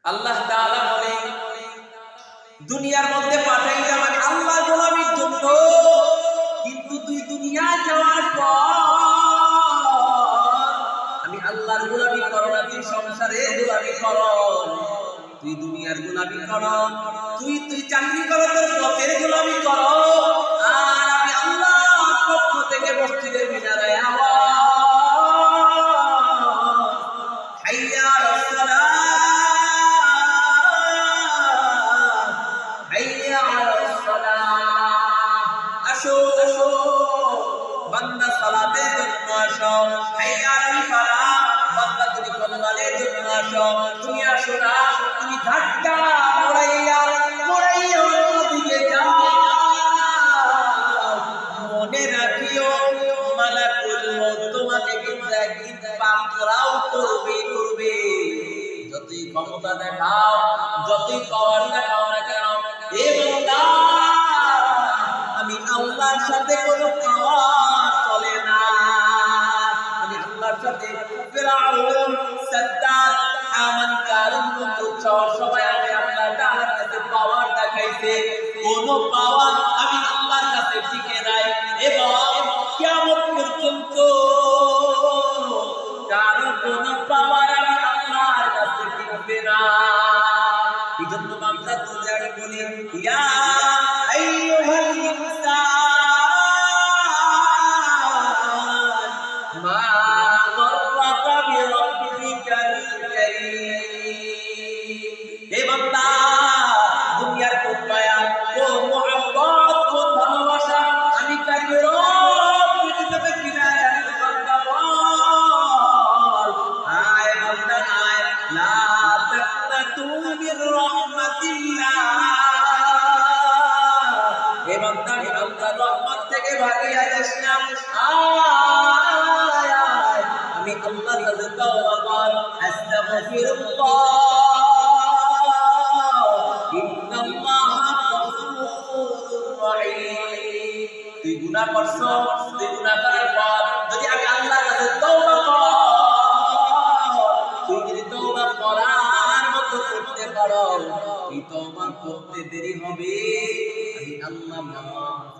আল্লাহ তাআলা বলে দুনিয়ার মধ্যে পাঠাইলাম আমি আল্লাহর গোলামির জন্য, কিন্তু তুই দুনিয়া যাওয়ার পর আমি আল্লাহর গোলামি করো না, তুই সংসারের গোলামি করো, তুই দুনিয়ার গোলামি করো, তুই চাকরি করো, তোর পথের গোলামি করো, আর আমি আল্লাহর পক্ষ থেকে মসজিদের মিনারে হাইয়া আলাস সালাহ হাইয়া আলাস সালাহ, আসো বান্দা সালাতের জন্য আসো, হাইয়া আলাল ফালাহ, বান্দা তুমি কল্যাণের জন্য আসো, তুমি আসো না, তুমি ধাক্কা মোড়াইয়া দিকে যাও, মনে রাখিও মালাকুল মউত তোমাকে কিন্তু একদিন পাকড়াও করবে। যতই ক্ষমতা দেখাও, যতই পাওয়ার দেখাও না কেন, এ বান্দা আমি আল্লাহর সাথে কোনো পাওয়ার চলে না, আমি আল্লাহর সাথে ফিরআউন, সাদ্দাত, হামান, কারুন, নমরুদ সবাই আমি আল্লাহ তাআলার কাছে পাওয়ার দেখাইছে, কোনো পাওয়ার আমি আল্লাহর কাছে টিকে নাই, এবং কিয়ামত পর্যন্ত কারো কোনো পাওয়ার আমি আল্লাহর কাছে টিকবে না। এজন্য বান্দা দুনিয়ায় বলি ইয়া আইয়ুহাল ইনসান মা গররাকা বিরাব্বিকাল কারীম, হে বান্দা দুনিয়ার কোন মায়া, কোন মুহাব্বত, কোন ভালোবাসা আমি কাকে পৃথিবীতে ফিরায় আনতে বান্দা বল, আয় বান্দা আয়, লা তাকনাতু মির রাহমাতিল্লাহ, হে বান্দা আমি আল্লাহর রহমত থেকে ভাগিয়া যাস না, আয় আয় আমি আল্লাহর কাছে তওবা কর, আস্তাগফিরুল্লাহ ইন্নাল্লাহা গফুরুর রহিম। তুই গুনাহ করছো, তুই গুনাহ করার পর যদি আমি আল্লাহর কাছে তওবা কর, তুই যদি তওবা করার মতো করতে পারো, এই তওবা করতে দেরি হবে, আমি আল্লাহ মাফ